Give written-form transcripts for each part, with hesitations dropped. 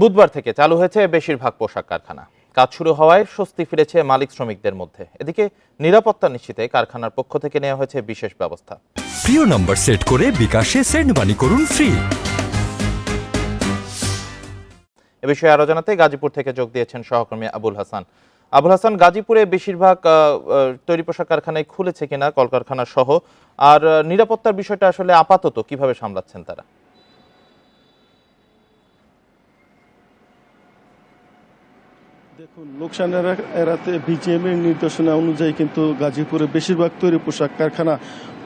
বুধবার থেকে চালু হয়েছে বেশিরভাগ পোশাক কারখানা। কাজ শুরু হওয়ায় স্বস্তি ফিরেছে মালিক শ্রমিকদের মধ্যে। এদিকে নিরাপত্তা নিশ্চিতে কারখানার পক্ষ থেকে নেওয়া হয়েছে বিশেষ ব্যবস্থা। প্রিয় নম্বর সেট করে বিকাশে সেন্ড মানি করুন ফ্রি। এ বিষয়ে আরো জানাতে গাজীপুর থেকে যোগ দিয়েছেন সহকর্মী আবুল হাসান। আবুল হাসান, গাজীপুরে বেশিরভাগ তৈরি পোশাক কারখানায় খুলেছে কিনা, কলকারখানা সহ, আর নিরাপত্তার বিষয়টা আসলে আপাতত কিভাবে সামলাচ্ছেন তারা? দেখুন, লোকসান এড়াতে বিজিএমের নির্দেশনা অনুযায়ী কিন্তু গাজীপুরে বেশিরভাগ তৈরি পোশাক কারখানা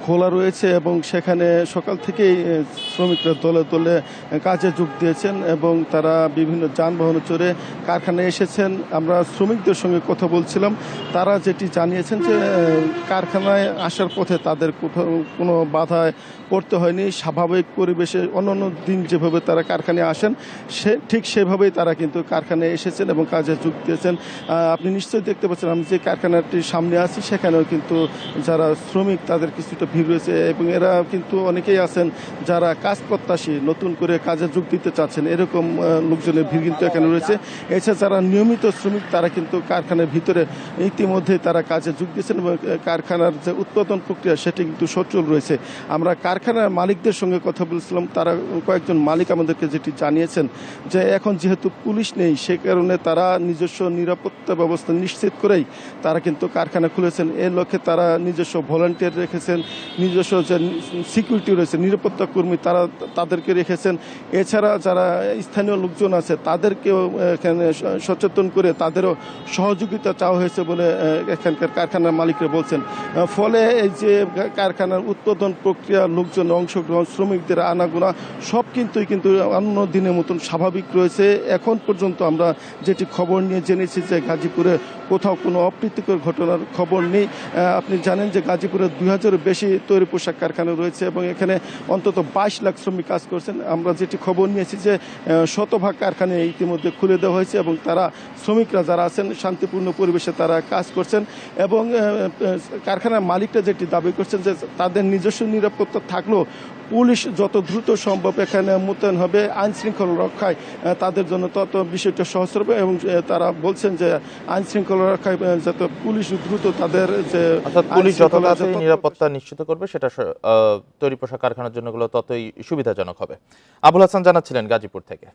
খোলা রয়েছে এবং সেখানে সকাল থেকেই শ্রমিকরা দলে দলে কাজে যোগ দিয়েছেন এবং তারা বিভিন্ন যানবাহনে চড়ে কারখানায় এসেছেন। আমরা শ্রমিকদের সঙ্গে কথা বলছিলাম, তারা যেটি জানিয়েছেন যে কারখানায় আসার পথে তাদের কোথাও কোনো বাধায় পড়তে হয়নি। স্বাভাবিক পরিবেশে অন্যান্য দিন যেভাবে তারা কারখানায় আসেন ঠিক সেভাবেই তারা কিন্তু কারখানায় এসেছেন এবং কাজে যোগ দিয়েছেন। আপনি নিশ্চয়ই দেখতে পাচ্ছেন, আমি যে কারখানাটির সামনে আছি সেখানেও কিন্তু যারা শ্রমিক তাদের কিছুটা ভিড় রয়েছে এবং এরা কিন্তু অনেকেই আছেন যারা কাজ প্রত্যাশী, নতুন করে কাজে যোগ দিতে চাচ্ছেন, এরকম লোকজনের ভিড় কিন্তু এখানে রয়েছে। এছাড়া যারা নিয়মিত শ্রমিক তারা কিন্তু কারখানার ভিতরে ইতিমধ্যে তারা কাজে যোগ দিয়েছেন এবং কারখানার যে উৎপাদন প্রক্রিয়া সেটি কিন্তু সচল রয়েছে। আমরা কারখানার মালিকদের সঙ্গে কথা বলছিলাম, তারা কয়েকজন মালিক আমাদেরকে যেটি জানিয়েছেন যে এখন যেহেতু পুলিশ নেই সে কারণে তারা নিজস্ব নিরাপত্তা ব্যবস্থা নিশ্চিত করেই তারা কিন্তু কারখানা খুলেছেন। এর লক্ষ্যে তারা নিজস্ব ভলান্টিয়ার রেখেছেন, নিজস্ব যে সিকিউরিটি রয়েছে নিরাপত্তা কর্মী তাদেরকে রেখেছেন। এছাড়া যারা স্থানীয় লোকজন আছে তাদেরকেও এখানে সচেতন করে তাদেরও সহযোগিতা চাওয়া হয়েছে বলে এখানকার কারখানার মালিকরা বলছেন। ফলে এই যে কারখানার উৎপাদন প্রক্রিয়া, লোকজন অংশগ্রহণ, শ্রমিকদের আনাগোনা সব কিন্তু অন্য দিনের মতন স্বাভাবিক রয়েছে। এখন পর্যন্ত আমরা যেটি খবর নিয়ে জেনেছি যে গাজীপুরে কোথাও কোনো অপ্রীতিকর ঘটনার খবর নেই। আপনি জানেন যে গাজীপুরে 2000-এর বেশি তৈরি পোশাক কারখানা রয়েছে এবং এখানে অন্তত 22 লাখ শ্রমিক কাজ করছেন। আমরা যেটি খবর নিয়েছি যে শতভাগ কারখানা ইতিমধ্যে খুলে দেওয়া হয়েছে এবং তারা শ্রমিকরা যারা আছেন শান্তিপূর্ণ পরিবেশে তারা কাজ করছেন এবং কারখানার মালিকরা যেটি দাবি করছেন যে তাদের নিজস্ব নিরাপত্তা থাকলেও পুলিশ যত দ্রুত সম্ভব এখানে মোতায়েন হবে আইন শৃঙ্খলা রক্ষায়, তাদের জন্য তত বিষয়টা সহজ হবে এবং তারা বলছেন যে আইন শৃঙ্খলা রক্ষায় যাতে পুলিশ দ্রুত তাদের যে পুলিশ যত তাড়াতাড়ি নিরাপত্তা নিশ্চিত করবে সেটা তৈরি পোশাক কারখানার জন্য ততই সুবিধাজনক হবে। আবুল হাসান জানাচ্ছিলেন গাজীপুর থেকে।